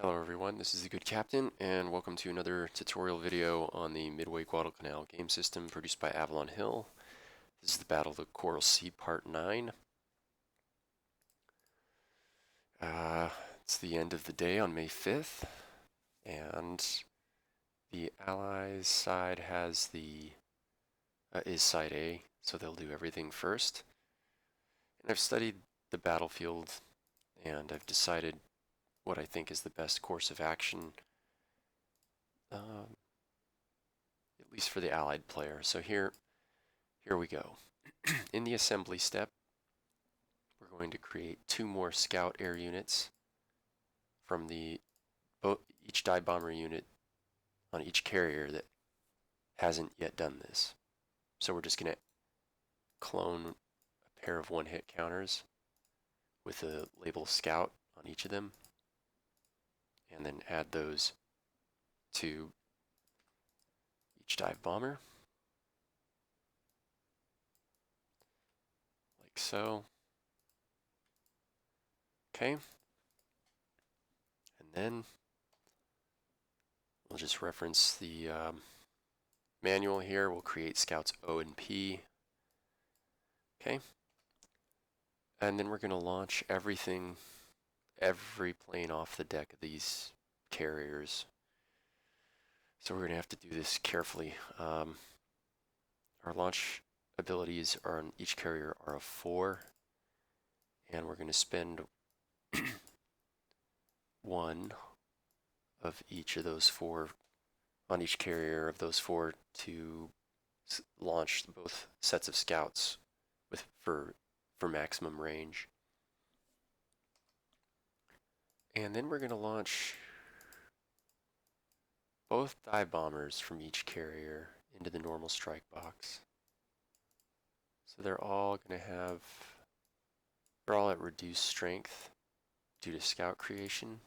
Hello everyone, this is the Good Captain, and welcome to another tutorial video on the Midway Guadalcanal game system produced by Avalon Hill. This is the Battle of the Coral Sea Part 9. It's the end of the day on May 5th, and the Allies side has is Side A, so they'll do everything first. And I've studied the battlefield, and I've decided what I think is the best course of action, um, at least for the Allied player. So here we go. In the assembly step, we're going to create 2 more scout air units from each dive bomber unit on each carrier that hasn't yet done this. So we're just going to clone a pair of one-hit counters with the label scout on each of them, and then add those to each dive bomber, like so. Okay, and then we'll just reference the manual here. We'll create scouts O and P. Okay, and then we're going to launch every plane off the deck of these carriers. So we're going to have to do this carefully. Our launch abilities on each carrier are a 4, and we're going to spend one of each of those 4 on each carrier of those 4 to launch both sets of scouts for maximum range. And then we're going to launch both dive bombers from each carrier into the normal strike box. So they're all at reduced strength due to scout creation.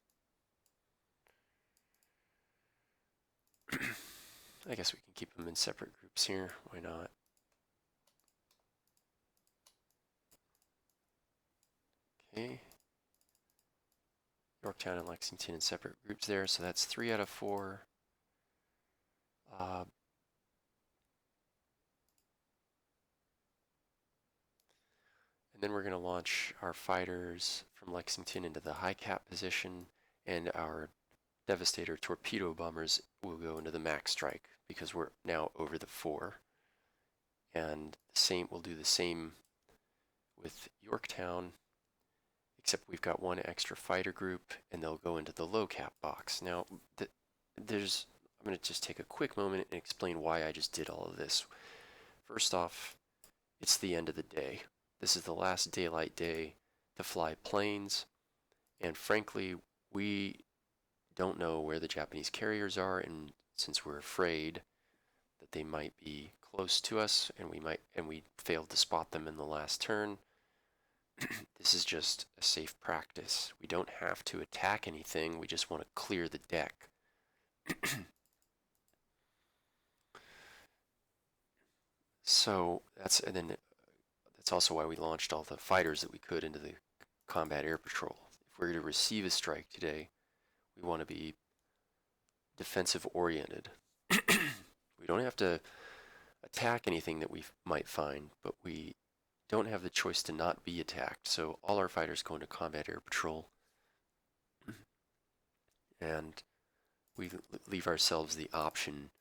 I guess we can keep them in separate groups here. Why not? Okay. Yorktown and Lexington in separate groups there, so that's 3 out of 4. And then we're going to launch our fighters from Lexington into the high cap position, and our Devastator torpedo bombers will go into the max strike because we're now over the 4. And we'll do the same with Yorktown, except we've got 1 extra fighter group, and they'll go into the low cap box. Now, I'm going to just take a quick moment and explain why I just did all of this. First off, it's the end of the day. This is the last daylight day to fly planes, and frankly, we don't know where the Japanese carriers are, and since we're afraid that they might be close to us and we failed to spot them in the last turn, this is just a safe practice. We don't have to attack anything, we just want to clear the deck. So that's also why we launched all the fighters that we could into the combat air patrol. If we're to receive a strike today, we want to be defensive oriented. We don't have to attack anything that we might find, but we don't have the choice to not be attacked. So all our fighters go into combat air patrol, and we leave ourselves the option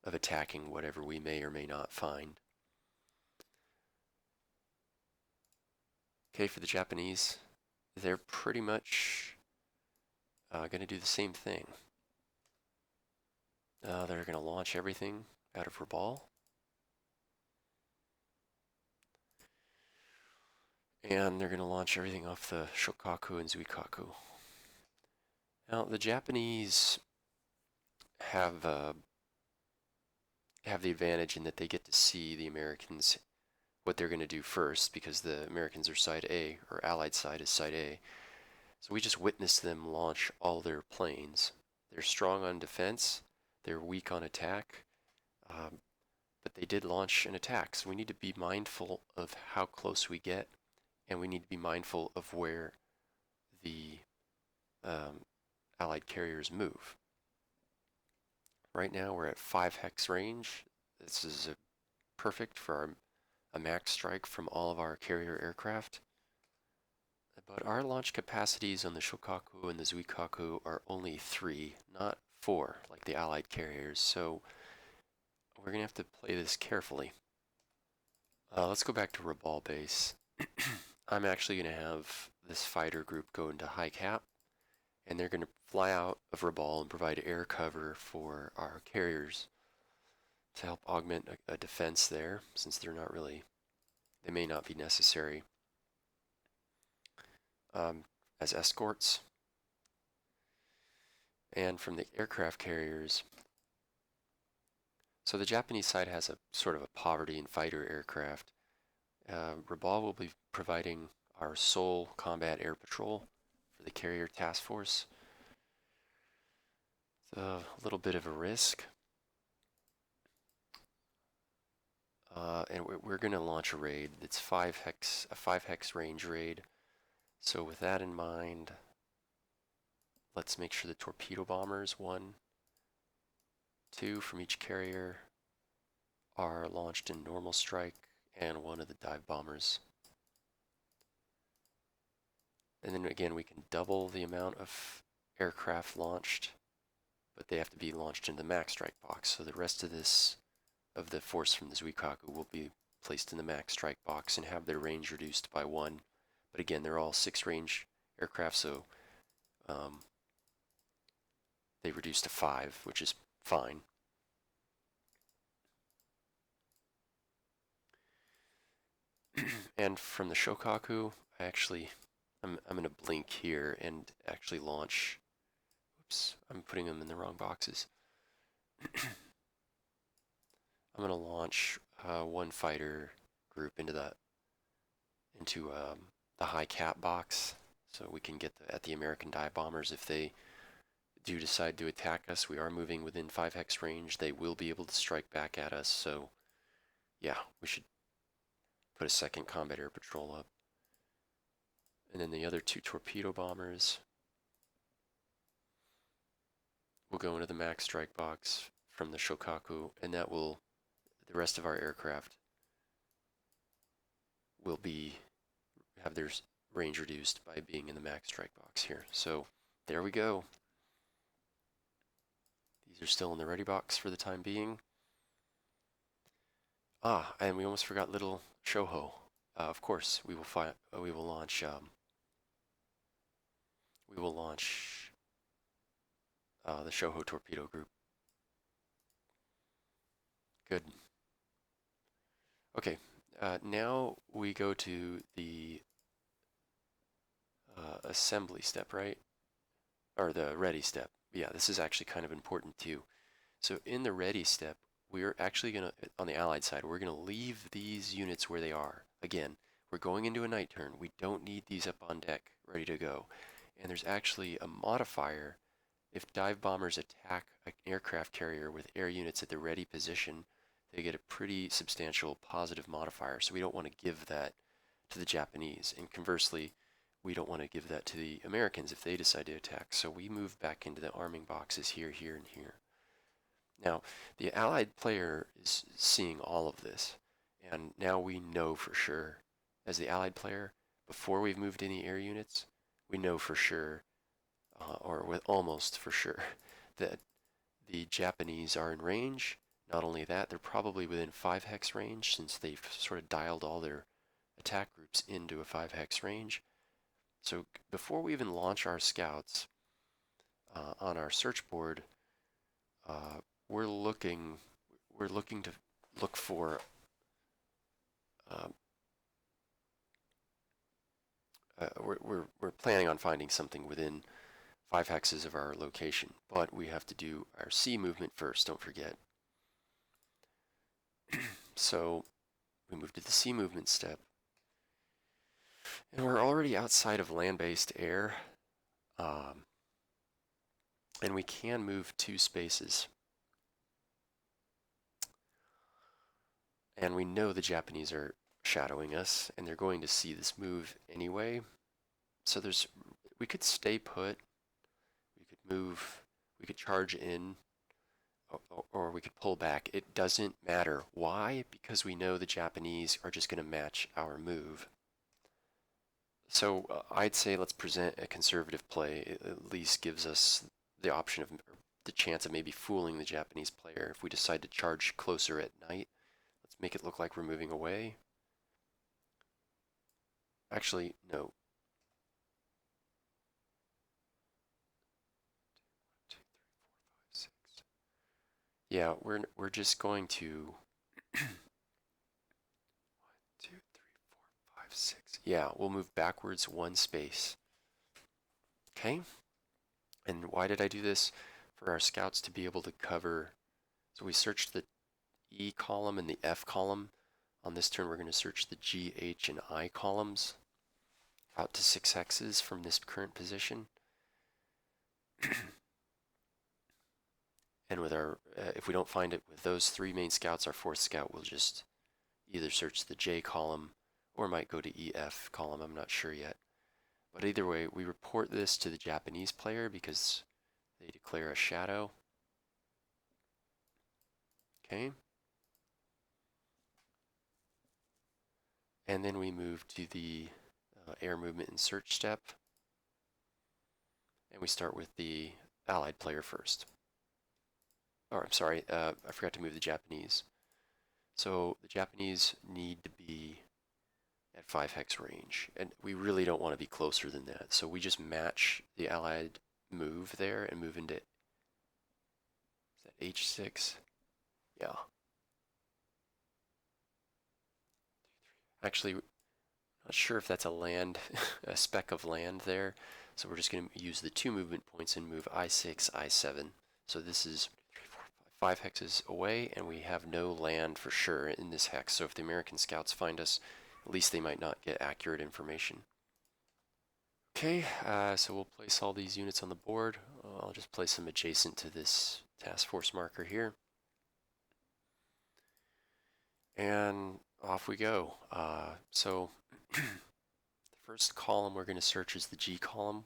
of attacking whatever we may or may not find. Okay, for the Japanese, they're pretty much going to do the same thing. They're going to launch everything out of Rabaul. And they're going to launch everything off the Shokaku and Zuikaku. Now, the Japanese have the advantage in that they get to see the Americans, what they're going to do first, because the Americans are Side A, or Allied side is Side A. So we just witnessed them launch all their planes. They're strong on defense, they're weak on attack, but they did launch an attack. So we need to be mindful of how close we get, and we need to be mindful of where the Allied carriers move. Right now we're at 5 hex range. This is perfect for a max strike from all of our carrier aircraft. But our launch capacities on the Shokaku and the Zuikaku are only 3, not 4, like the Allied carriers, so we're going to have to play this carefully. Let's go back to Rabal base. I'm actually going to have this fighter group go into high cap, and they're going to fly out of Rabal and provide air cover for our carriers to help augment a defense there, since they're not really, they may not be necessary as escorts. And from the aircraft carriers, so the Japanese side has a sort of a poverty in fighter aircraft. Rabal will be providing our sole combat air patrol for the carrier task force. It's a little bit of a risk. And we're going to launch a raid. It's a 5 hex range raid. So with that in mind, let's make sure the torpedo bombers, 1, 2 from each carrier, are launched in normal strike, and 1 of the dive bombers. And then again, we can double the amount of aircraft launched, but they have to be launched in the max strike box. So the rest of the force from the Zuikaku will be placed in the max strike box and have their range reduced by 1. But again, they're all 6 range aircraft, so they reduce to 5, which is fine. And from the Shokaku, I'm going to blink here and actually launch. Oops, I'm putting them in the wrong boxes. I'm going to launch 1 fighter group into the high cap box, so we can get at the American dive bombers if they do decide to attack us. We are moving within 5 hex range. They will be able to strike back at us, so yeah, we should put a 2nd combat air patrol up. And then the other 2 torpedo bombers will go into the max strike box from the Shokaku, and the rest of our aircraft will have their range reduced by being in the max strike box here. So there we go. These are still in the ready box for the time being. And we almost forgot little Shoho. Of course, we will launch the Shoho torpedo group. Good. Okay, now we go to the assembly step, right? Or the ready step. Yeah, this is actually kind of important too. So in the ready step, we're actually going to, on the Allied side, we're going to leave these units where they are. Again, we're going into a night turn. We don't need these up on deck, ready to go. And there's actually a modifier. If dive bombers attack an aircraft carrier with air units at the ready position, they get a pretty substantial positive modifier. So we don't want to give that to the Japanese. And conversely, we don't want to give that to the Americans if they decide to attack. So we move back into the arming boxes here, here, and here. Now, the Allied player is seeing all of this, and now we know for sure, as the Allied player, before we've moved any air units, we know for sure, or with almost for sure, that the Japanese are in range. Not only that, they're probably within 5 hex range, since they've sort of dialed all their attack groups into a 5 hex range. So before we even launch our scouts on our search board, we're looking to look for we're planning on finding something within 5 hexes of our location, but we have to do our sea movement first, don't forget. So we move to the sea movement step, and we're already outside of land-based air, and we can move 2 spaces. And we know the Japanese are shadowing us, and they're going to see this move anyway. So we could stay put. We could move, we could charge in, or we could pull back. It doesn't matter. Why? Because we know the Japanese are just going to match our move. So I'd say let's present a conservative play. It at least gives us the option of, or the chance of maybe fooling the Japanese player. If we decide to charge closer at night, let's make it look like we're moving away. Actually, no. Yeah, we're just going to 2, 3, 4, 5, 6. Yeah, we'll move backwards one space. Okay. And why did I do this? For our scouts to be able to cover. So we searched the E column and the F column. On this turn, we're going to search the G, H, and I columns out to 6 hexes from this current position. And with our, if we don't find it with those 3 main scouts, our 4th scout will just either search the J column or might go to EF column. I'm not sure yet. But either way, we report this to the Japanese player because they declare a shadow. Okay. And then we move to the air movement and search step. And we start with the allied player first. Or I'm sorry, I forgot to move the Japanese. So the Japanese need to be at 5 hex range. And we really don't want to be closer than that. So we just match the allied move there and move into, is that H6? Yeah. Actually, not sure if that's a land, a speck of land there. So we're just going to use the 2 movement points and move I6, I7. So this is 5 hexes away, and we have no land for sure in this hex. So if the American scouts find us, at least they might not get accurate information. Okay, so we'll place all these units on the board. I'll just place them adjacent to this task force marker here. And off we go. So the first column we're going to search is the G column.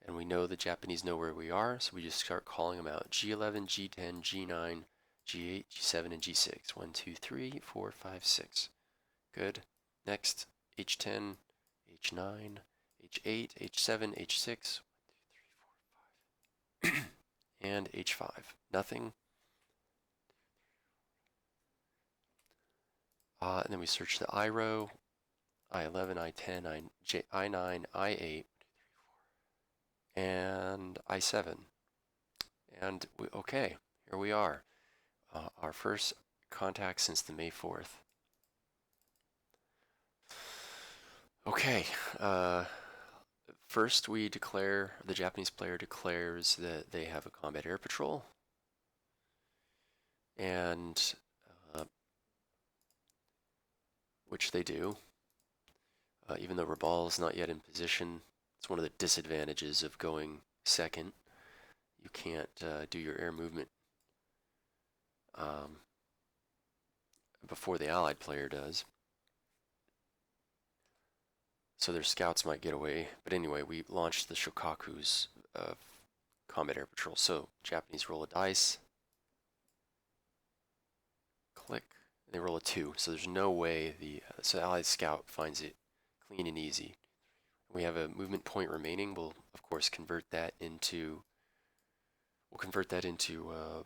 And we know the Japanese know where we are, so we just start calling them out. G11, G10, G9, G8, G7, and G6. 1, 2, 3, 4, 5, 6. Good. Next, H10, H9, H8, H7, H6. 1, 2, 3, 4, 5. And H5. Nothing. And then we search the I row. I11, I10, I9, I8, and I7. And okay, here we are. Our first contact since the May 4th. Okay, first we declare, the Japanese player declares that they have a combat air patrol. And, which they do. Even though Rabaul is not yet in position, it's one of the disadvantages of going second. You can't do your air movement before the allied player does. So their scouts might get away. But anyway, we launched the Shokaku's combat air patrol. So Japanese roll a dice. Click. They roll a 2. So there's no way so the allied scout finds it clean and easy. We have a movement point remaining. We'll of course convert that into a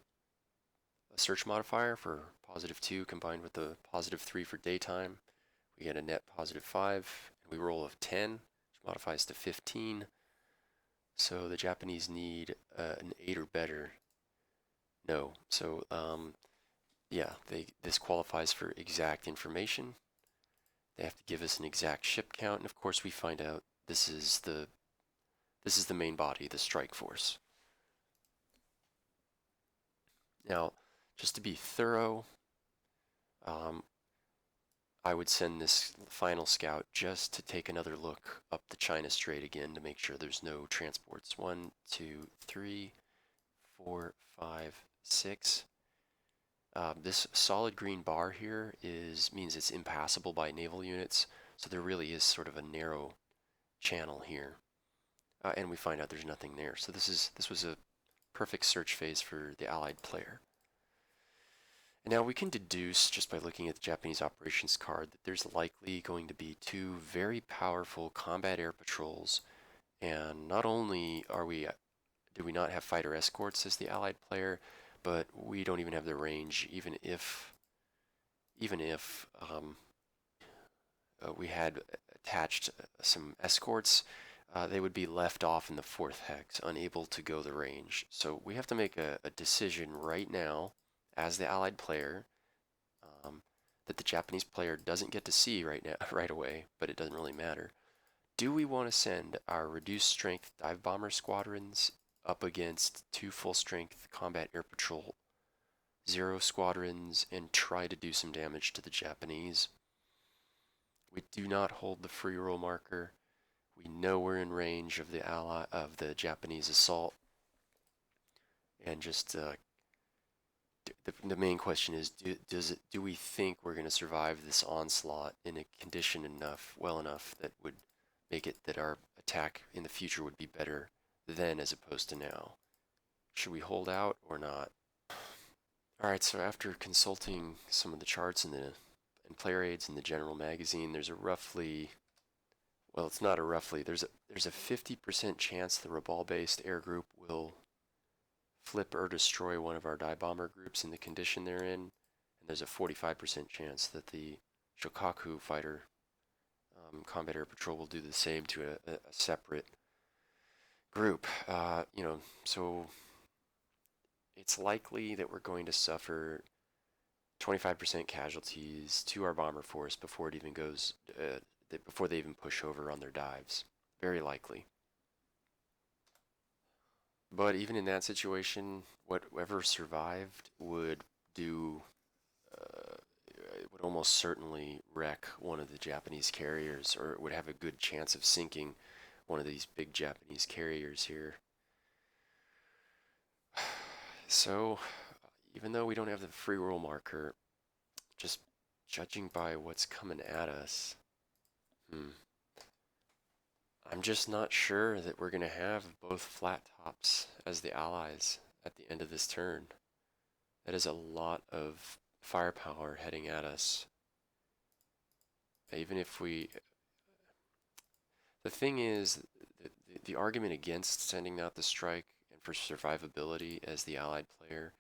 search modifier for +2 combined with the +3 for daytime. We get a net +5, and we roll a 10, which modifies to 15. So the Japanese need an 8 or better. No. So yeah, this qualifies for exact information. They have to give us an exact ship count, and of course we find out this is the main body, the strike force. Now, just to be thorough, I would send this final scout just to take another look up the China Strait again to make sure there's no transports. 1, 2, 3, 4, 5, 6. This solid green bar here means it's impassable by naval units, so there really is sort of a narrow channel here. and we find out there's nothing there. So this was a perfect search phase for the Allied player. And now we can deduce, just by looking at the Japanese operations card, that there's likely going to be two very powerful combat air patrols. And not only do we not have fighter escorts as the Allied player, but we don't even have the range, even if we had attached some escorts, they would be left off in the fourth hex, unable to go the range. So we have to make a decision right now as the Allied player, that the Japanese player doesn't get to see right now, right away, but it doesn't really matter. Do we want to send our reduced strength dive bomber squadrons up against two full strength combat air patrol Zero squadrons and try to do some damage to the Japanese? We do not hold the free roll marker. We know we're in range of the Japanese assault, and just the main question is, do we think we're going to survive this onslaught in a condition well enough that would make it that our attack in the future would be better then as opposed to now? Should we hold out or not? All right, so after consulting some of the charts and player aids in the general magazine, there's a roughly, well, it's not a roughly, there's a 50% chance the Rabal-based air group will flip or destroy one of our dive bomber groups in the condition they're in, and there's a 45% chance that the Shokaku fighter combat air patrol will do the same to a separate group. So it's likely that we're going to suffer 25% casualties to our bomber force before it even goes, before they even push over on their dives. Very likely. But even in that situation, whatever survived would would almost certainly wreck one of the Japanese carriers, or it would have a good chance of sinking one of these big Japanese carriers here. So, even though we don't have the free roll marker, just judging by what's coming at us, I'm just not sure that we're going to have both flat tops as the allies at the end of this turn. That is a lot of firepower heading at us. Even if we... The thing is, the argument against sending out the strike and for survivability as the allied player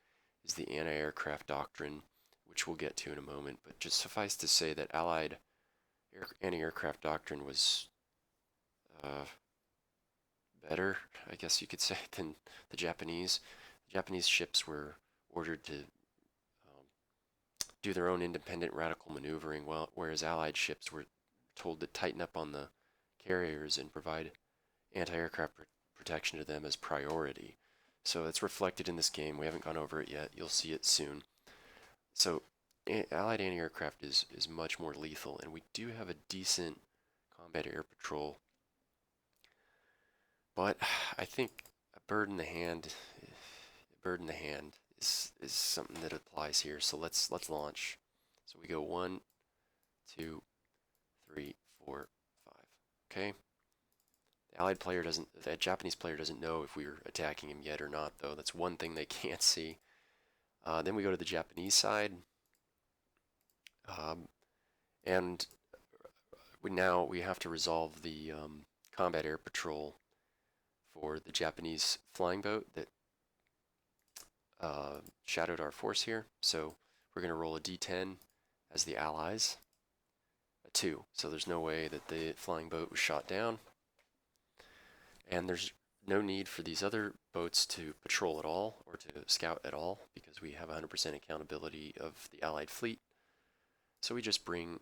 is the anti-aircraft doctrine, which we'll get to in a moment. But just suffice to say that allied anti-aircraft doctrine was better, I guess you could say, than the Japanese. The Japanese ships were ordered to do their own independent radical maneuvering, whereas Allied ships were told to tighten up on the carriers and provide anti-aircraft protection to them as priority. So it's reflected in this game. We haven't gone over it yet. You'll see it soon. So Allied anti-aircraft is much more lethal, and we do have a decent combat air patrol. But I think a bird in the hand is something that applies here. So let's launch. So we go 1, 2, 3, 4, 5. Okay. The Japanese player doesn't know if we're attacking him yet or not, though. That's one thing they can't see. Then we go to the Japanese side, and we have to resolve the combat air patrol for the Japanese flying boat that shadowed our force here. So we're going to roll a d10 as the allies, a 2. So there's no way that the flying boat was shot down. And there's no need for these other boats to patrol at all or to scout at all because we have 100% accountability of the allied fleet. So we just bring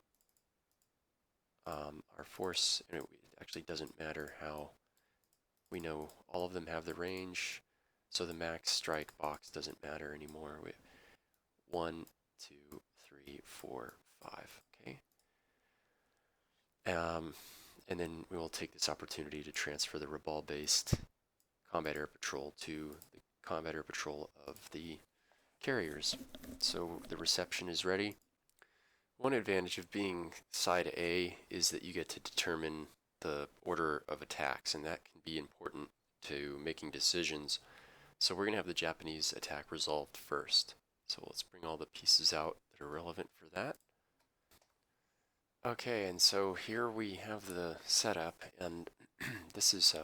our force, and it actually doesn't matter how. We know all of them have the range, so the max strike box doesn't matter anymore. We 1, 2, 3, 4, 5. Okay. And then we will take this opportunity to transfer the Rabal-based combat air patrol to the combat air patrol of the carriers. So the reception is ready. One advantage of being side A is that you get to determine the order of attacks, and that can be important to making decisions. So we're going to have the Japanese attack resolved first. So let's bring all the pieces out that are relevant for that. Okay, and so here we have the setup, and this is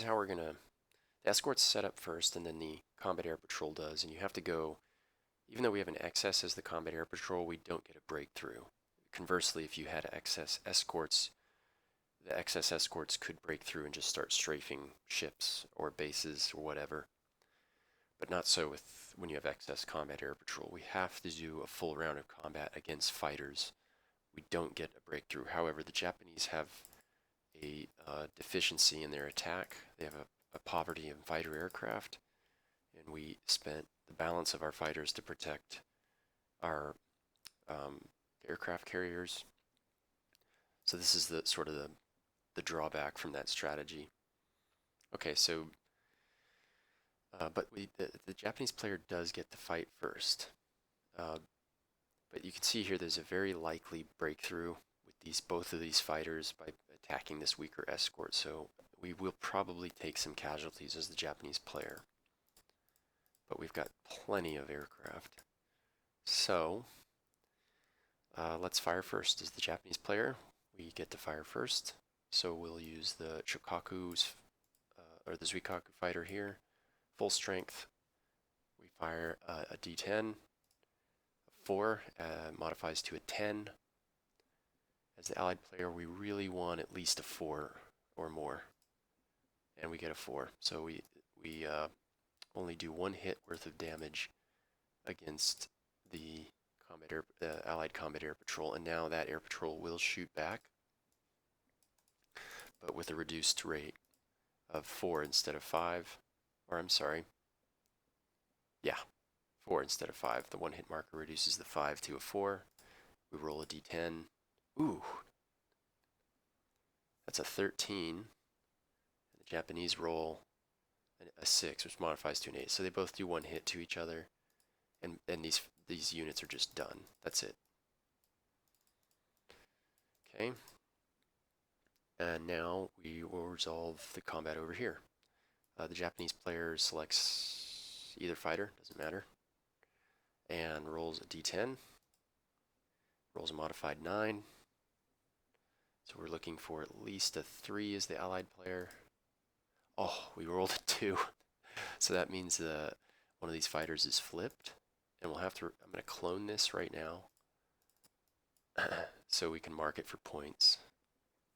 how we're gonna. The escort's set up first, and then the combat air patrol does, and you have to go. Even though we have an excess as the combat air patrol, we don't get a breakthrough. Conversely, if you had excess escorts, the excess escorts could break through and just start strafing ships or bases or whatever. But not so with when you have excess combat air patrol. We have to do a full round of combat against fighters. We don't get a breakthrough. However, the Japanese have a deficiency in their attack. They have a poverty in fighter aircraft, and we spent the balance of our fighters to protect our aircraft carriers. So this is the sort of the drawback from that strategy. Okay, so but the Japanese player does get to fight first. But you can see here there's a very likely breakthrough with both of these fighters by attacking this weaker escort. So we will probably take some casualties as the Japanese player. But we've got plenty of aircraft. So let's fire first as the Japanese player. We get to fire first. So we'll use the Shokaku's or the Zuikaku fighter here. Full strength. We fire a D10. A 4 modifies to a 10. As the allied player, we really want at least a 4 or more. And we get a 4. So we only do 1 hit worth of damage against the allied combat air patrol. And now that air patrol will shoot back, but with a reduced rate of 4 instead of 5. Or I'm sorry. Yeah, 4 instead of 5. The 1 hit marker reduces the 5 to a 4. We roll a d10. Ooh. That's a 13. And the Japanese roll a 6, which modifies to an 8. So they both do 1 hit to each other. And these units are just done. That's it. Okay. And now we will resolve the combat over here. The Japanese player selects either fighter, doesn't matter, and rolls a d10. Rolls a modified 9. So we're looking for at least a 3 as the allied player. Oh, we rolled a 2. So that means one of these fighters is flipped. And we'll have to, I'm going to clone this right now so we can mark it for points.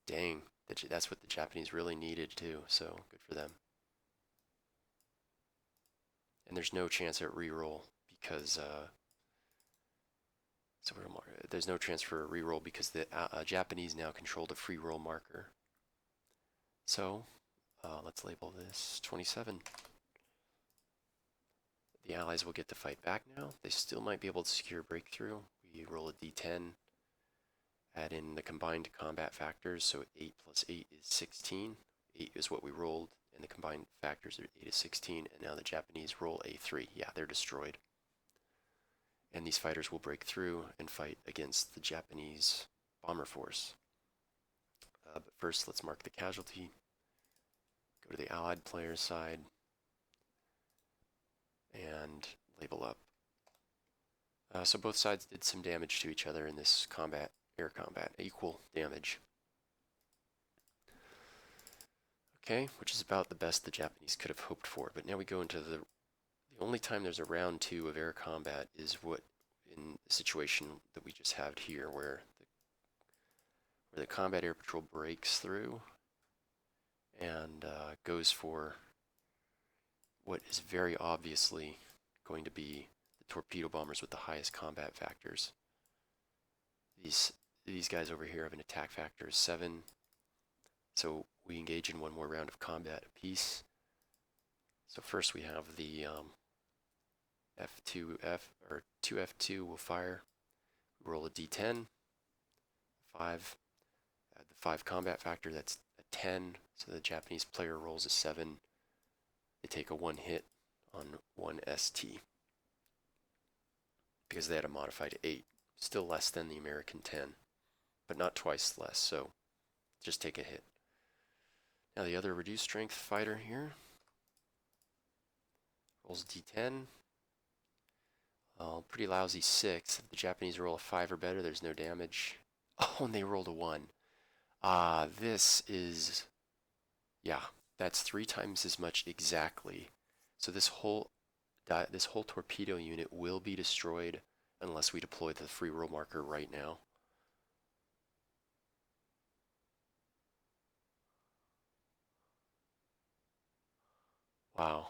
Dang, that's what the Japanese really needed too, so good for them. And there's no chance at reroll because there's no chance for a reroll because the Japanese now control the free roll marker. So let's label this 27. The allies will get to fight back now. They still might be able to secure a breakthrough. We roll a d10, add in the combined combat factors, so 8 plus 8 is 16. 8 is what we rolled, and the combined factors are 8 is 16, and now the Japanese roll a 3. Yeah, they're destroyed. And these fighters will break through and fight against the Japanese bomber force. But first, let's mark the casualty. Go to the allied player's side and label up. So both sides did some damage to each other in this air combat, equal damage. Okay, which is about the best the Japanese could have hoped for. But now we go into the only time there's a round 2 of air combat is in the situation that we just had here, where the combat air patrol breaks through and goes for what is very obviously going to be the torpedo bombers with the highest combat factors. These guys over here have an attack factor of 7, so we engage in one more round of combat apiece. So first we have the F2 2F2 will fire. We roll a d10, 5, add the 5 combat factor, that's a 10, so the Japanese player rolls a 7. They take a 1 hit on 1 ST because they had a modified 8, still less than the American 10, but not twice less, so just take a hit. Now the other reduced strength fighter here rolls d10. Pretty lousy 6. If the Japanese roll a 5 or better, there's no damage. Oh, and they rolled a 1. This is, yeah, that's 3 times as much exactly. So this whole torpedo unit will be destroyed unless we deploy the free roll marker right now. Wow.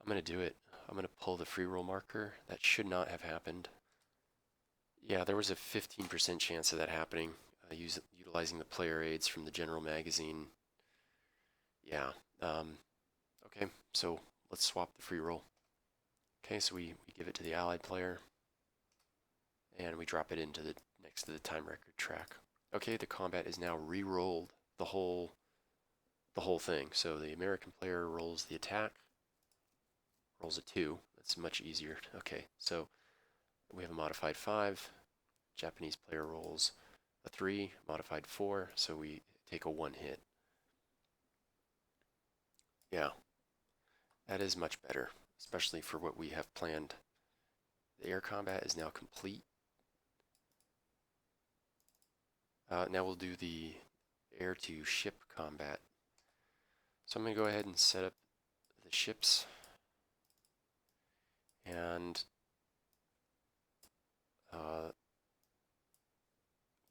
I'm going to do it. I'm going to pull the free roll marker. That should not have happened. Yeah, there was a 15% chance of that happening, utilizing the player aids from the general magazine. Yeah. Okay, so let's swap the free roll. Okay, so we give it to the allied player, and we drop it into the next to the time record track. Okay, the combat is now re-rolled, the whole thing. So the American player rolls the attack, rolls a 2. That's much easier. Okay, so we have a modified 5. Japanese player rolls a 3, modified 4, so we take a 1 hit. Yeah, that is much better, especially for what we have planned. The air combat is now complete. Now we'll do the air-to-ship combat. So I'm going to go ahead and set up the ships. And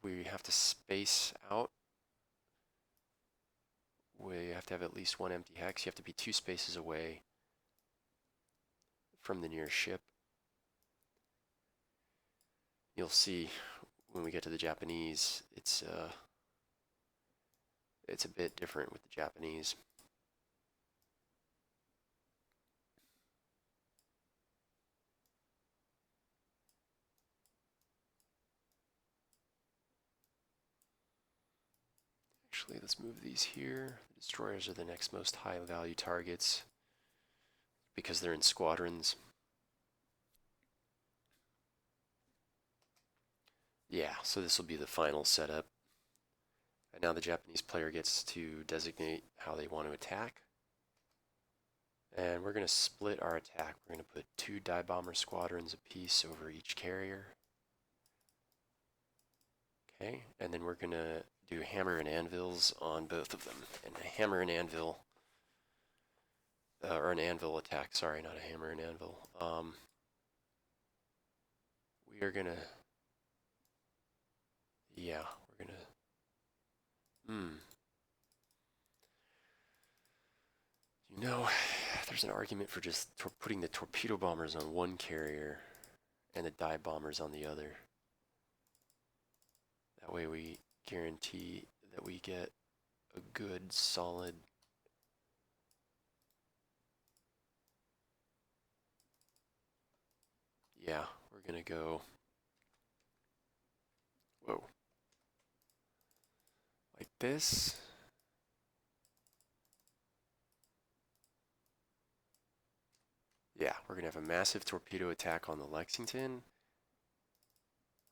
we have to space out. We have to have at least 1 empty hex. You have to be 2 spaces away from the nearest ship. You'll see when we get to the Japanese, it's a bit different with the Japanese. Actually, let's move these here. The destroyers are the next most high value targets because they're in squadrons. Yeah, so this will be the final setup. And now the Japanese player gets to designate how they want to attack. And we're going to split our attack. We're going to put 2 dive bomber squadrons apiece over each carrier. Okay, and then we're going to do hammer and anvils on both of them. And a hammer and anvil, or an anvil attack, sorry, not a hammer and anvil. We are going to, yeah, we're going to, you know, there's an argument for just putting the torpedo bombers on one carrier and the dive bombers on the other. That way we guarantee that we get a good, solid yeah, we're gonna go, whoa, like this. Yeah, we're gonna have a massive torpedo attack on the Lexington.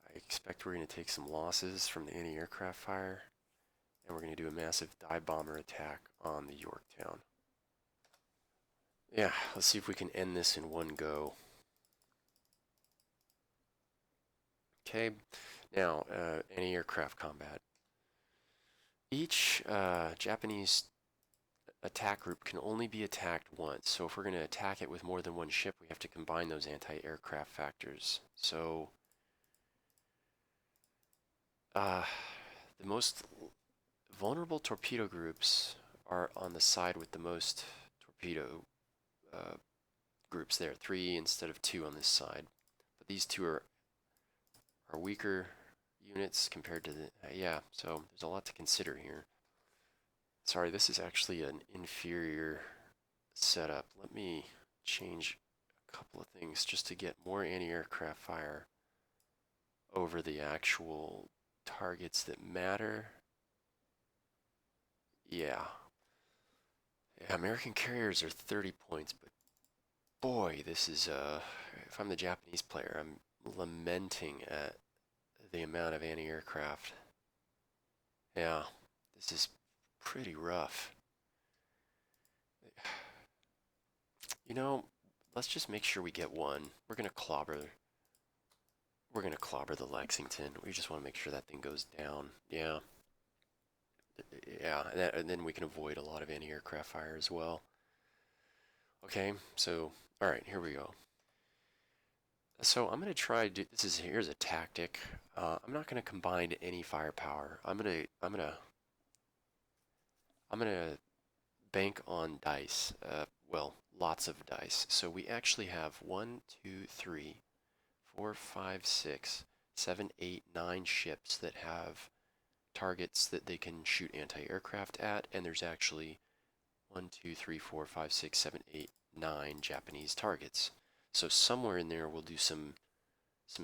I expect we're gonna take some losses from the anti-aircraft fire, and we're gonna do a massive dive bomber attack on the Yorktown. Yeah, let's see if we can end this in one go. Okay, now anti-aircraft combat. Each Japanese attack group can only be attacked once. So if we're going to attack it with more than one ship, we have to combine those anti-aircraft factors. So the most vulnerable torpedo groups are on the side with the most torpedo groups there. 3 instead of 2 on this side. But these 2 are weaker units compared to the, yeah, so there's a lot to consider here. Sorry, this is actually an inferior setup. Let me change a couple of things just to get more anti-aircraft fire over the actual targets that matter. Yeah. Yeah, American carriers are 30 points, but boy, this is, if I'm the Japanese player, I'm lamenting at the amount of anti-aircraft Yeah, this is pretty rough. You know, let's just make sure we get one. We're gonna clobber the Lexington. We just want to make sure that thing goes down. Yeah, yeah, and then we can avoid a lot of anti-aircraft fire as well. Okay, so all right, here we go. So I'm gonna try to do this. Here's a tactic. I'm not gonna combine any firepower. I'm gonna bank on dice. Well, lots of dice. So we actually have 9 ships that have targets that they can shoot anti-aircraft at, and there's actually 9 Japanese targets. So somewhere in there we'll do some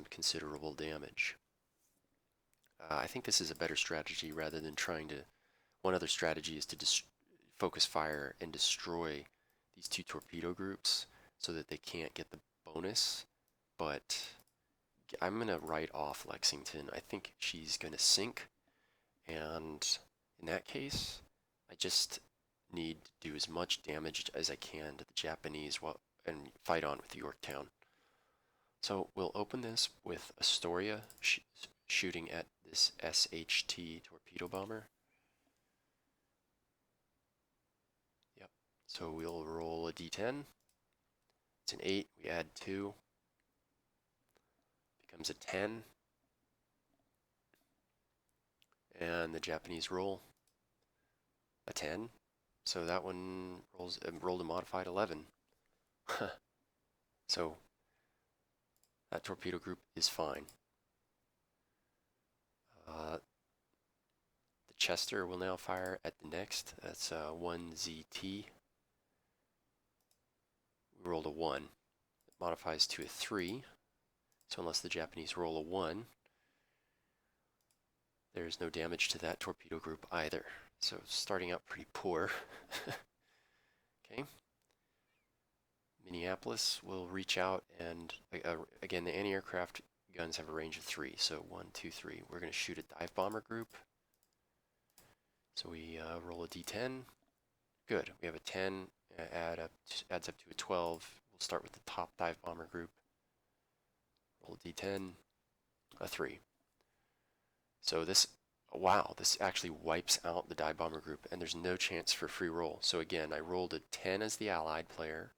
considerable damage. I think this is a better strategy rather than trying to. One other strategy is to focus fire and destroy these two torpedo groups so that they can't get the bonus. But I'm going to write off Lexington. I think she's going to sink. And in that case, I just need to do as much damage as I can to the Japanese and fight on with Yorktown. So we'll open this with Astoria shooting at this SHT torpedo bomber. Yep. So we'll roll a d10. It's an 8. We add 2. Becomes a 10. And the Japanese roll a 10. So that one rolled a modified 11. So that torpedo group is fine. The Chester will now fire at the next. That's 1ZT. We rolled a 1. It modifies to a 3. So unless the Japanese roll a 1, there's no damage to that torpedo group either. So starting out pretty poor. Okay. Minneapolis will reach out and, again, the anti-aircraft guns have a range of 3. So 1, 2, 3. We're going to shoot a dive bomber group. So we roll a d10. Good. We have a 10. Adds up to a 12. We'll start with the top dive bomber group. Roll a d10. A 3. So wow, this actually wipes out the dive bomber group, and there's no chance for free roll. So again, I rolled a 10 as the Allied player,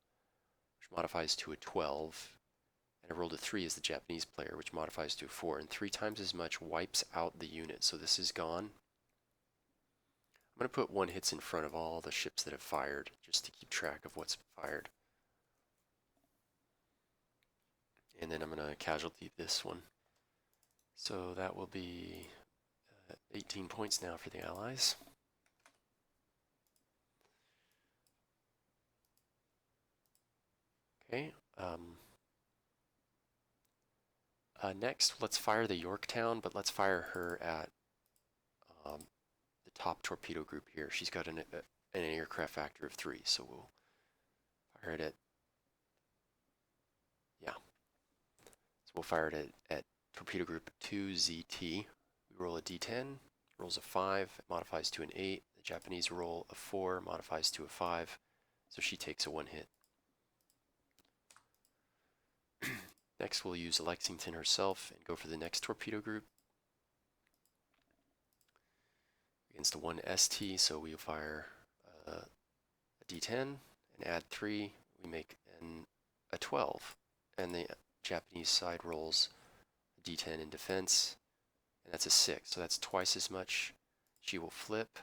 which modifies to a 12, and I rolled a 3 as the Japanese player, which modifies to a 4, and 3 times as much wipes out the unit. So this is gone. I'm going to put 1 hits in front of all the ships that have fired, just to keep track of what's fired. And then I'm going to casualty this one. So that will be 18 points now for the Allies. Okay. Next, let's fire the Yorktown, but let's fire her at the top torpedo group here. She's got an aircraft factor of 3, so we'll fire it at, yeah. So we'll fire it at torpedo group 2ZT. We roll a d10, rolls a 5, it modifies to an 8. The Japanese roll a 4, modifies to a 5, so she takes a 1 hit. Next, we'll use Lexington herself and go for the next torpedo group. Against a 1 ST, so we'll fire a d10 and add 3. We make a 12. And the Japanese side rolls a d10 in defense, and that's a 6. So that's twice as much. She will flip,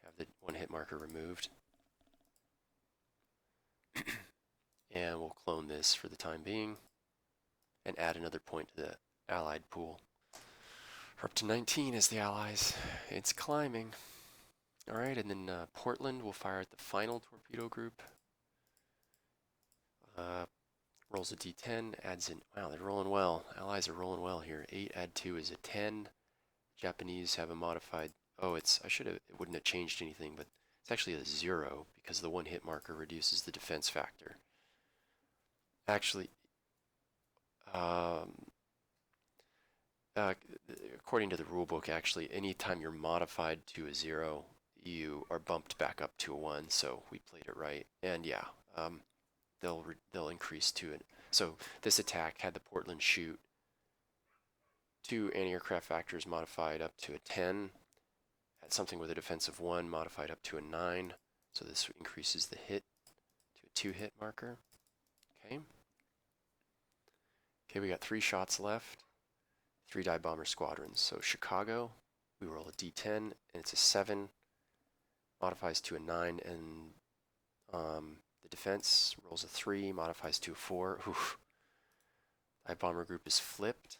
have the 1 hit marker removed. And we'll clone this for the time being and add another point to the Allied pool. We're up to 19 as the Allies. It's climbing. All right, and then Portland will fire at the final torpedo group. Rolls a d10, adds in. Wow, they're rolling well. Allies are rolling well here. 8 add 2 is a 10. Japanese have a modified. Oh, it wouldn't have changed anything, but it's actually a 0 because the 1 hit marker reduces the defense factor. Actually, uh, according to the rule book, actually, anytime you're modified to a 0, you are bumped back up to a 1. So we played it right, and yeah, they'll increase to it. So this attack had the Portland shoot 2 anti-aircraft factors modified up to a 10, had something with a defense of 1 modified up to a 9. So this increases the hit to a 2-hit marker. Okay. Okay, we got 3 shots left. 3 dive bomber squadrons. So Chicago, we roll a d10, and it's a 7, modifies to a 9, and the defense rolls a 3, modifies to a 4. Oof. Dive bomber group is flipped.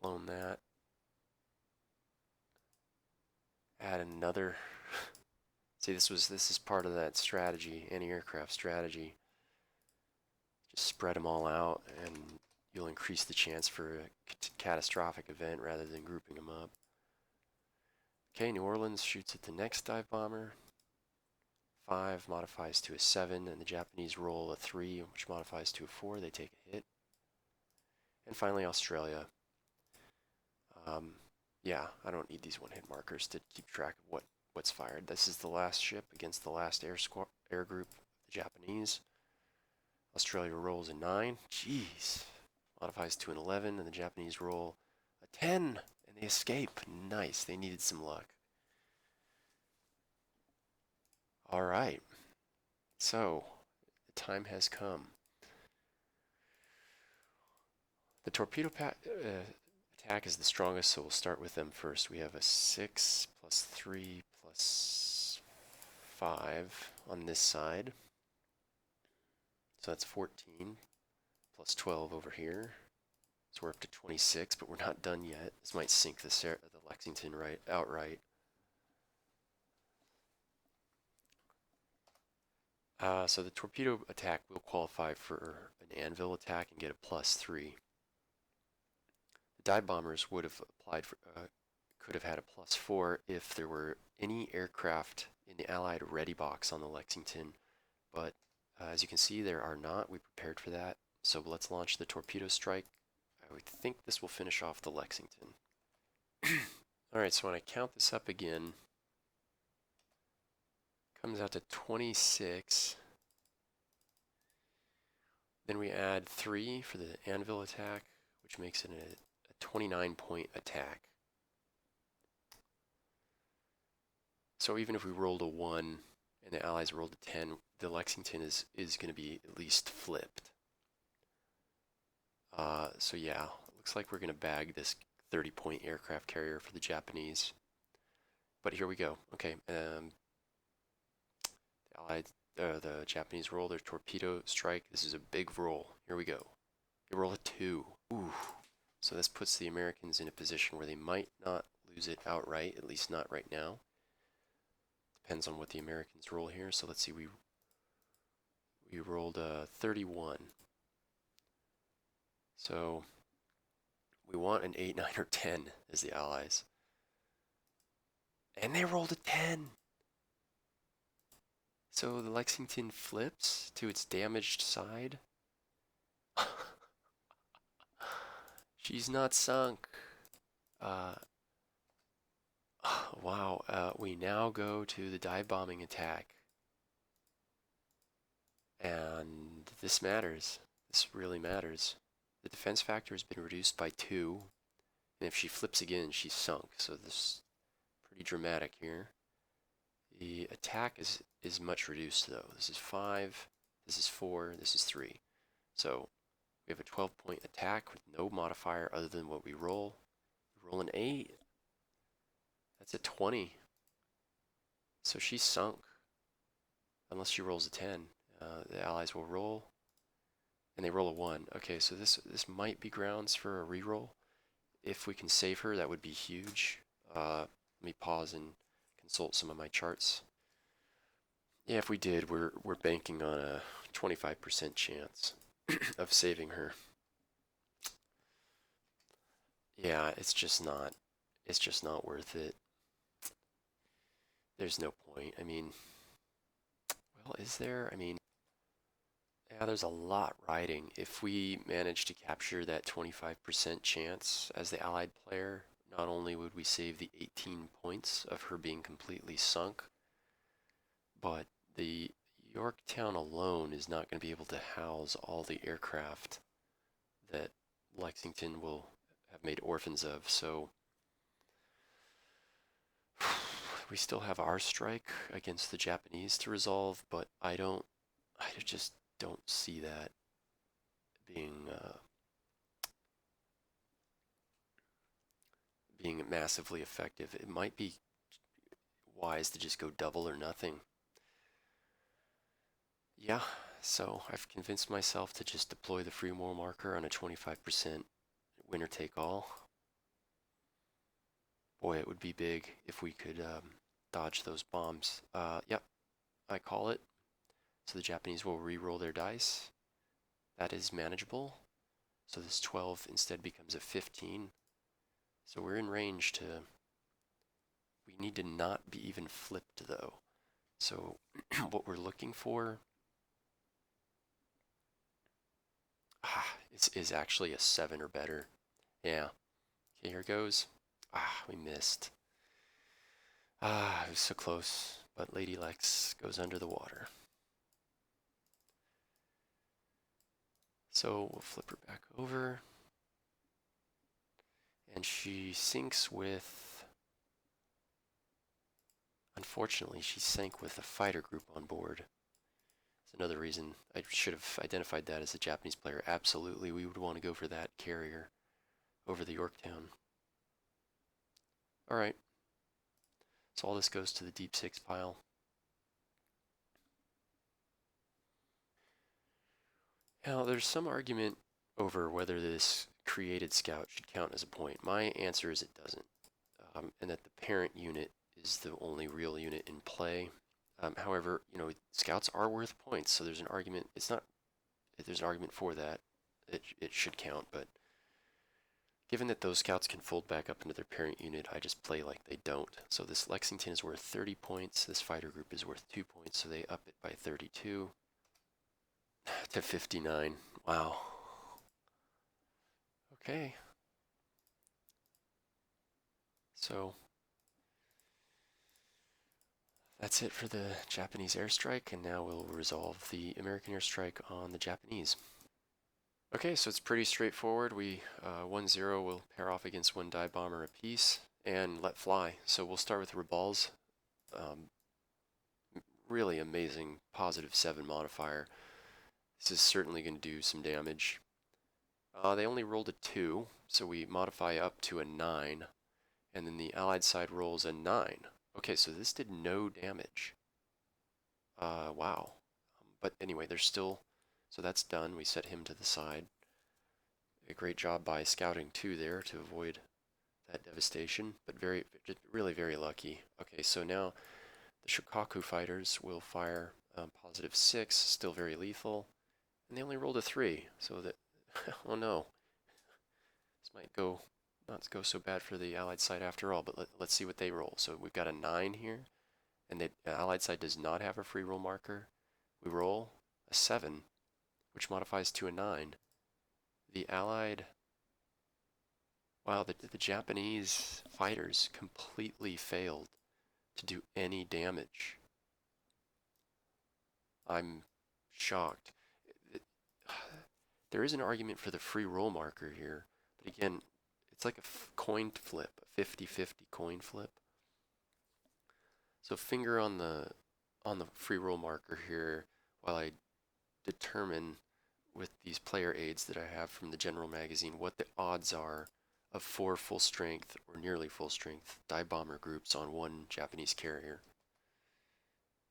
Clone that. Add another. See, this is part of that strategy, anti-aircraft strategy. Just spread them all out, and you'll increase the chance for a catastrophic event rather than grouping them up. Okay, New Orleans shoots at the next dive bomber. 5 modifies to a 7, and the Japanese roll a 3, which modifies to a 4. They take a hit. And finally, Australia. Yeah, I don't need these 1-hit markers to keep track of what's fired. This is the last ship against the last air group, the Japanese. Australia rolls a 9. Jeez. Modifies to an 11, and the Japanese roll a 10, and they escape. Nice. They needed some luck. All right. So, the time has come. The torpedo attack is the strongest, so we'll start with them first. We have a 6 plus 3 plus 5 on this side. So that's 14 plus 12 over here. So we're up to 26, but we're not done yet. This might sink the Lexington outright. So the torpedo attack will qualify for an anvil attack and get a +3. The dive bombers would have applied for, could have had a +4 if there were any aircraft in the Allied ready box on the Lexington, but as you can see, there are not. We prepared for that. So let's launch the Torpedo Strike. I would think this will finish off the Lexington. Alright, so when I count this up again, comes out to 26. Then we add 3 for the anvil attack, which makes it a 29-point attack. So even if we rolled a 1 and the Allies rolled a 10, the Lexington is going to be at least flipped. So yeah, looks like we're going to bag this 30-point aircraft carrier for the Japanese. But here we go. Okay, the Japanese roll their torpedo strike. This is a big roll. Here we go. They roll a 2. Ooh. So this puts the Americans in a position where they might not lose it outright, at least not right now. Depends on what the Americans roll here. So let's see, we rolled a 31. So we want an 8, 9, or 10 as the Allies. And they rolled a 10. So the Lexington flips to its damaged side. She's not sunk. Wow. We now go to the dive bombing attack. And this matters. This really matters. The defense factor has been reduced by 2. And if she flips again, she's sunk. So this is pretty dramatic here. The attack is much reduced though. This is 5, this is 4, this is 3. So we have a 12-point attack with no modifier other than what we roll. We roll an 8. That's a 20. So she's sunk. Unless she rolls a 10. The Allies will roll. And they roll a 1. Okay, so this might be grounds for a reroll. If we can save her, that would be huge. Let me pause and consult some of my charts. Yeah, if we did, we're banking on a 25% chance of saving her. Yeah, it's just not worth it. There's no point. I mean, well, is there? I mean, Yeah, there's a lot riding. If we manage to capture that 25% chance as the allied player, not only would we save the 18 points of her being completely sunk, but the Yorktown alone is not going to be able to house all the aircraft that Lexington will have made orphans of. So we still have our strike against the Japanese to resolve, but I just don't see that being being massively effective. It might be wise to just go double or nothing. Yeah, so I've convinced myself to just deploy the free roll marker on a 25% winner take all. Boy, it would be big if we could dodge those bombs. Yep, I call it. So the Japanese will re-roll their dice. That is manageable. So this 12 instead becomes a 15. So we're in range to... We need to not be even flipped though. So what we're looking for is actually a 7 or better. Yeah. Okay, here goes. We missed. It was so close. But Lady Lex goes under the water. So we'll flip her back over. And she sinks with... Unfortunately, she sank with a fighter group on board. That's another reason I should have identified that as a Japanese player. Absolutely, we would want to go for that carrier over the Yorktown. All right. So all this goes to the deep 6 pile. Now, there's some argument over whether this created scout should count as a point. My answer is it doesn't, and that the parent unit is the only real unit in play. However, scouts are worth points, so there's an argument. There's an argument for that. It should count, but given that those scouts can fold back up into their parent unit, I just play like they don't. So this Lexington is worth 30 points. This fighter group is worth 2 points, so they up it by 32 to 59. Wow. Okay. So that's it for the Japanese airstrike, and now we'll resolve the American airstrike on the Japanese. Okay, so it's pretty straightforward. We 1-0 will pair off against one dive bomber apiece and let fly. So we'll start with Rabal's really amazing +7 modifier. This is certainly going to do some damage. They only rolled a 2, so we modify up to a 9, and then the allied side rolls a 9. Okay, so this did no damage. Wow. But anyway, there's still... So that's done. We set him to the side. A great job by scouting 2 there to avoid that devastation, but really very lucky. Okay, so now the Shokaku fighters will fire +6, still very lethal, and they only rolled a 3, so that, oh no, this might not go so bad for the allied side after all, but let's see what they roll. So we've got a 9 here, and the allied side does not have a free roll marker. We roll a 7, which modifies to a 9. The allied... Wow, the Japanese fighters completely failed to do any damage. I'm shocked. There is an argument for the free roll marker here, but again, it's like a coin flip, a 50-50 coin flip. So finger on the free roll marker here while I determine with these player aids that I have from the general magazine what the odds are of 4 full strength or nearly full strength dive bomber groups on one Japanese carrier.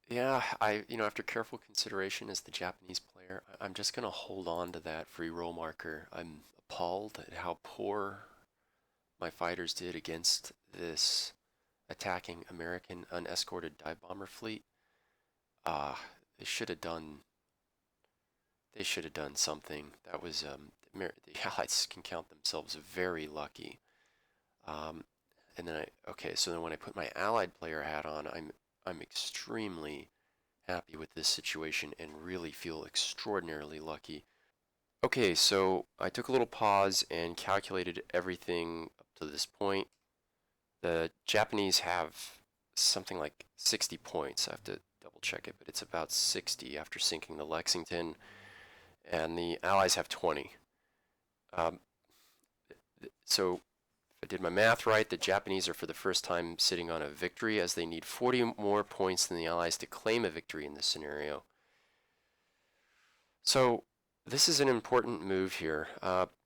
Yeah, after careful consideration as the Japanese player, I'm just going to hold on to that free roll marker. I'm appalled at how poor my fighters did against this attacking American unescorted dive bomber fleet. They should have done something. That was the Allies can count themselves very lucky. And then so then when I put my Allied player hat on, I'm extremely happy with this situation and really feel extraordinarily lucky. Okay, so I took a little pause and calculated everything up to this point. The Japanese have something like 60 points. I have to double check it, but it's about 60 after sinking the Lexington, and the Allies have 20. Um, so if I did my math right, the Japanese are for the first time sitting on a victory, as they need 40 more points than the Allies to claim a victory in this scenario. So this is an important move here.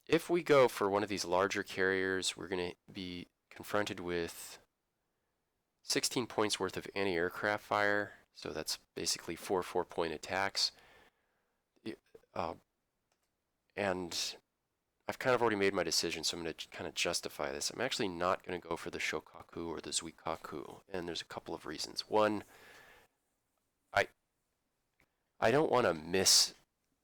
If we go for one of these larger carriers, we're going to be confronted with 16 points worth of anti-aircraft fire. So that's basically 4 4-point attacks. Uh, and I've kind of already made my decision, so I'm going to kind of justify this. I'm actually not going to go for the Shokaku or the Zuikaku, and there's a couple of reasons. One, I I don't want to miss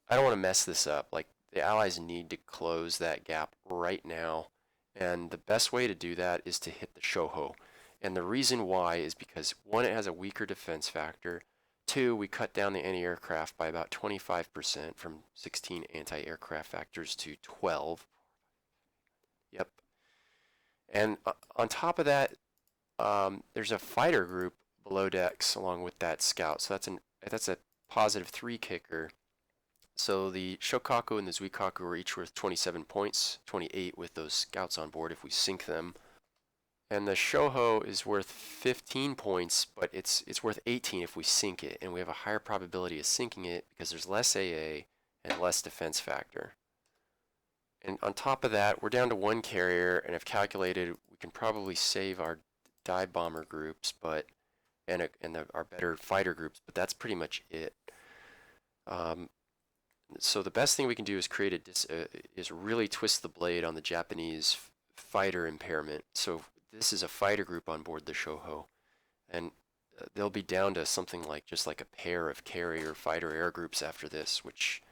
I don't want to mess this up. Like, the Allies need to close that gap right now, and the best way to do that is to hit the Shoho. And the reason why is because, one, it has a weaker defense factor. Two, we cut down the anti-aircraft by about 25% from 16 anti-aircraft factors to 12. Yep. And on top of that, there's a fighter group below decks along with that scout. So that's a positive 3 kicker. So the Shokaku and the Zuikaku are each worth 27 points, 28 with those scouts on board if we sink them. And the Shoho is worth 15 points, but it's worth 18 if we sink it, and we have a higher probability of sinking it because there's less AA and less defense factor. And on top of that, we're down to 1 carrier, and I've calculated we can probably save our dive bomber groups, our better fighter groups, but that's pretty much it. So the best thing we can do is is really twist the blade on the Japanese fighter impairment. So this is a fighter group on board the Shoho, and they'll be down to something like just like a pair of carrier fighter air groups after this, which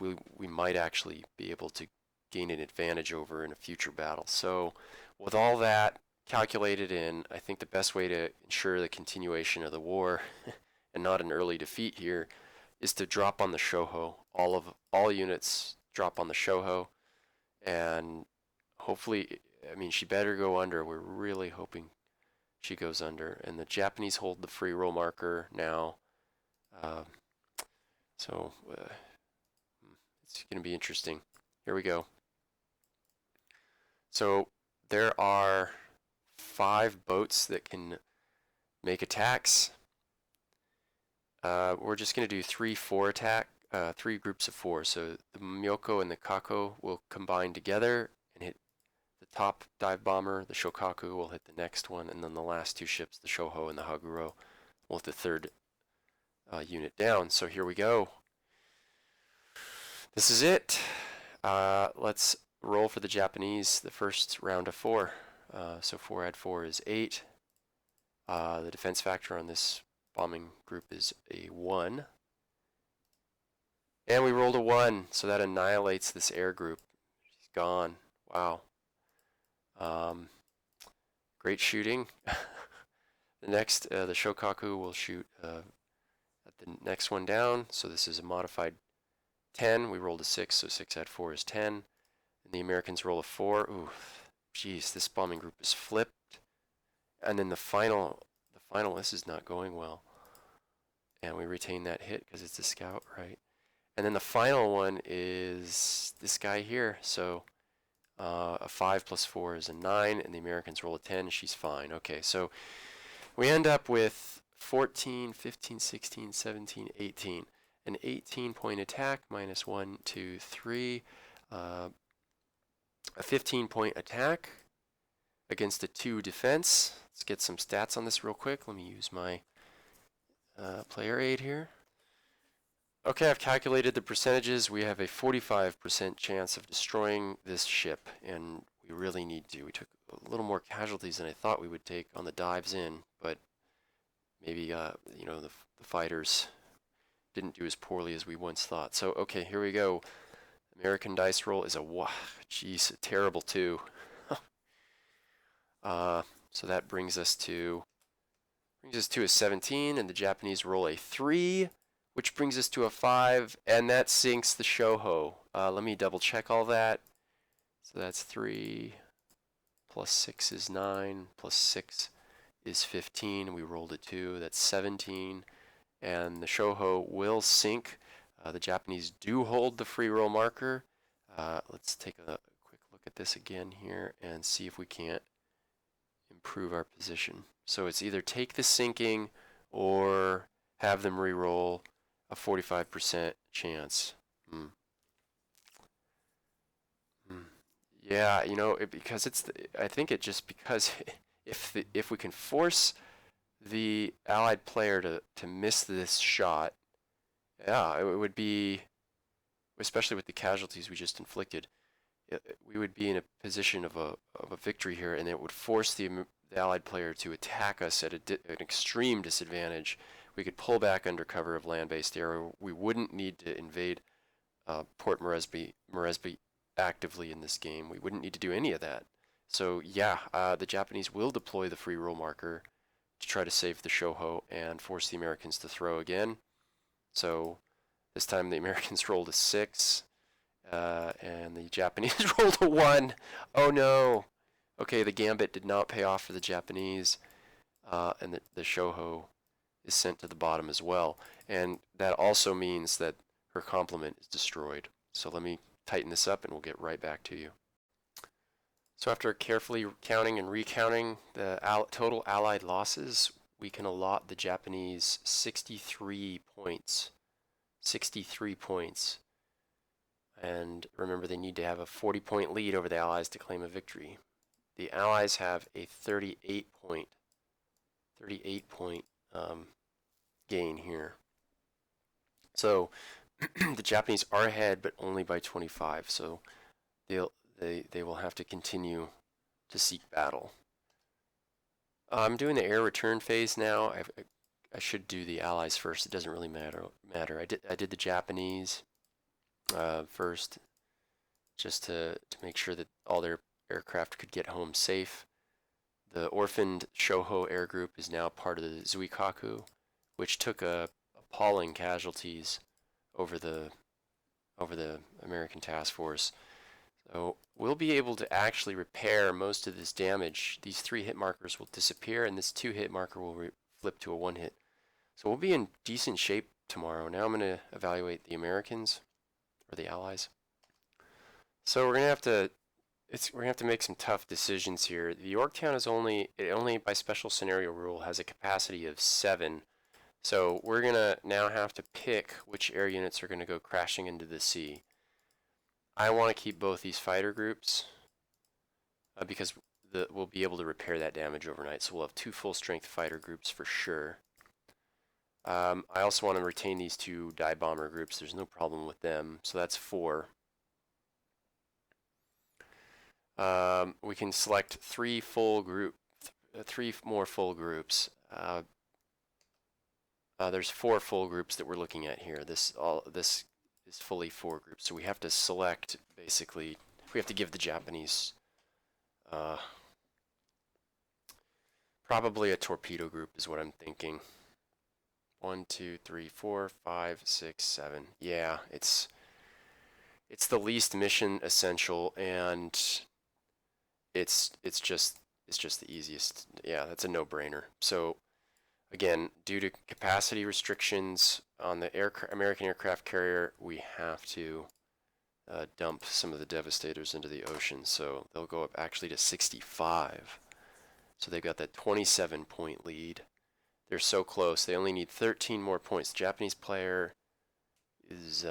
we might actually be able to gain an advantage over in a future battle. So with all that calculated in, I think the best way to ensure the continuation of the war and not an early defeat here is to drop on the Shoho. All units drop on the Shoho, and hopefully, I mean, she better go under. We're really hoping she goes under. And the Japanese hold the free roll marker now. So it's going to be interesting. Here we go. So there are 5 boats that can make attacks. We're just going to do 3-4 attack, 3 groups of 4. So the Myoko and the Kako will combine together and hit the top dive bomber. The Shokaku will hit the next one, and then the last 2 ships, the Shoho and the Haguro, will hit the 3rd unit down. So here we go. This is it. Let's roll for the Japanese the first round of 4. So 4 add 4 is 8. The defense factor on this bombing group is a 1. And we rolled a 1, so that annihilates this air group. She's gone. Wow. Great shooting. The next, the Shokaku will shoot at the next one down. So this is a modified 10. We rolled a 6, so 6 add 4 is 10. And the Americans roll a 4. Ooh, geez, this bombing group is flipped. And then the final, this is not going well. And we retain that hit because it's a scout, right? And then the final one is this guy here. So a 5 plus 4 is a 9, and the Americans roll a 10. She's fine. Okay, so we end up with 14, 15, 16, 17, 18. An 18-point attack minus 1, 2, 3. A 15-point attack against a 2 defense. Let's get some stats on this real quick. Let me use my player aid here. Okay, I've calculated the percentages. We have a 45% chance of destroying this ship, and we really need to. We took a little more casualties than I thought we would take on the dives in, but maybe the fighters didn't do as poorly as we once thought. So okay, here we go. American dice roll is a a terrible 2. So that brings us to Brings us to a 17, and the Japanese roll a 3, which brings us to a 5, and that sinks the Shoho. Let me double check all that. So that's 3 plus 6 is 9, plus 6 is 15. We rolled a 2, that's 17. And the Shoho will sink. The Japanese do hold the free roll marker. Let's take a quick look at this again here and see if we can't improve our position. So it's either take the sinking or have them re-roll a 45% chance. Yeah, you know, because I think it just because if we can force the allied player to miss this shot, yeah, it would be, especially with the casualties we just inflicted, we would be in a position of a victory here, and it would force the allied player to attack us at an extreme disadvantage. We could pull back under cover of land-based air. We wouldn't need to invade Port Moresby actively in this game. We wouldn't need to do any of that. So yeah, the Japanese will deploy the free roll marker to try to save the Shoho and force the Americans to throw again. So this time the Americans rolled a 6, and the Japanese rolled a 1. Oh no! Okay, the gambit did not pay off for the Japanese, and the Shoho is sent to the bottom as well. And that also means that her complement is destroyed. So let me tighten this up and we'll get right back to you. So after carefully counting and recounting the total Allied losses, we can allot the Japanese 63 points. 63 points. And remember, they need to have a 40-point lead over the Allies to claim a victory. The Allies have a 38 point gain here. So the Japanese are ahead, but only by 25. So they will have to continue to seek battle. I'm doing the air return phase now. I should do the Allies first. It doesn't really matter. I did the Japanese first, just to make sure that all their aircraft could get home safe. The orphaned Shoho air group is now part of the Zuikaku, which took appalling casualties over the American task force. So we'll be able to actually repair most of this damage. These 3 hit markers will disappear, and this 2 hit marker will flip to a 1 hit. So we'll be in decent shape tomorrow. Now I'm going to evaluate the Americans, or the Allies. So we're gonna have to make some tough decisions here. The Yorktown is only by special scenario rule has a capacity of 7. So we're gonna now have to pick which air units are gonna go crashing into the sea. I want to keep both these fighter groups because we'll be able to repair that damage overnight. So we'll have 2 full-strength fighter groups for sure. I also want to retain these 2 dive bomber groups. There's no problem with them. So that's 4. We can select 3 more full groups. There's 4 full groups that we're looking at here. This is fully 4 groups. So we have to select, basically, we have to give the Japanese probably a torpedo group is what I'm thinking. 1, 2, 3, 4, 5, 6, 7. Yeah, it's the least mission essential, and it's just the easiest. Yeah, that's a no-brainer. So again, due to capacity restrictions on the American aircraft carrier, we have to dump some of the Devastators into the ocean. So they'll go up actually to 65. So they've got that 27-point lead. They're so close. They only need 13 more points. The Japanese player is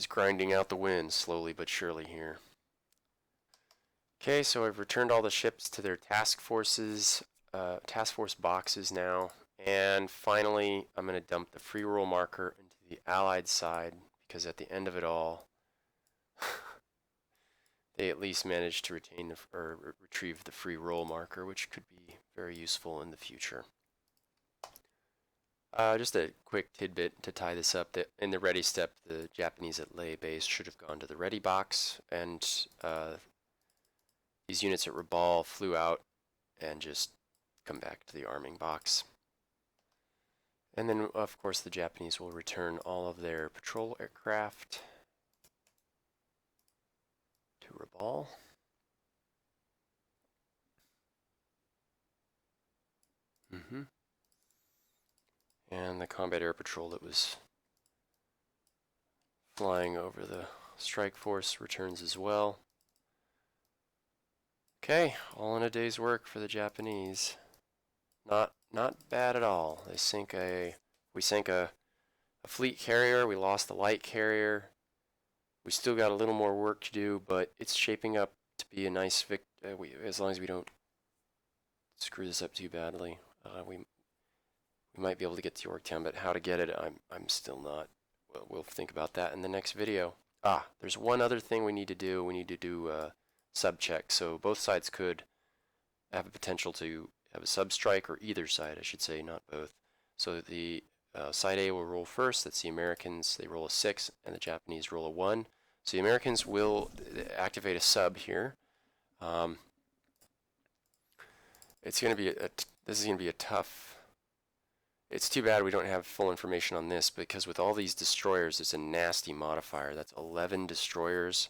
grinding out the win slowly but surely here. Okay, so I've returned all the ships to their task force boxes now, and finally I'm going to dump the free roll marker into the Allied side, because at the end of it all, they at least managed to retrieve the free roll marker, which could be very useful in the future. Just a quick tidbit to tie this up, that in the ready step, the Japanese at Leh base should have gone to the ready box, and these units at Rabaul flew out and just come back to the arming box. And then, of course, the Japanese will return all of their patrol aircraft to Rabaul. And the combat air patrol that was flying over the strike force returns as well. Okay, all in a day's work for the Japanese. Not bad at all. We sank a fleet carrier, we lost the light carrier. We still got a little more work to do, but it's shaping up to be a nice as long as we don't screw this up too badly. We might be able to get to Yorktown, but how to get it, I'm still not. We'll think about that in the next video. There's one other thing we need to do. We need to do a sub check. So both sides could have a potential to have a sub strike, or either side, I should say, not both. So the side A will roll first. That's the Americans. They roll a 6, and the Japanese roll a 1. So the Americans will activate a sub here. It's going to be this is going to be a tough. It's too bad we don't have full information on this, because with all these destroyers, it's a nasty modifier. That's 11 destroyers.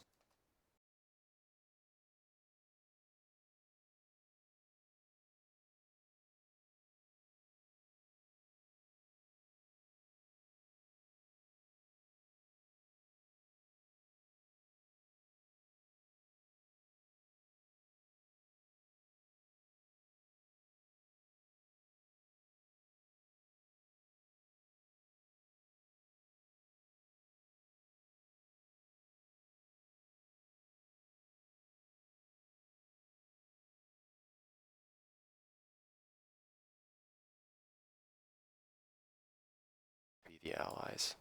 The Allies.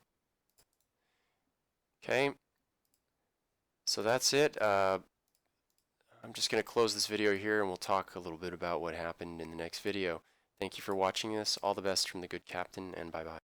Okay, so that's it. I'm just going to close this video here, and we'll talk a little bit about what happened in the next video. Thank you for watching this. All the best from the good captain, and bye-bye.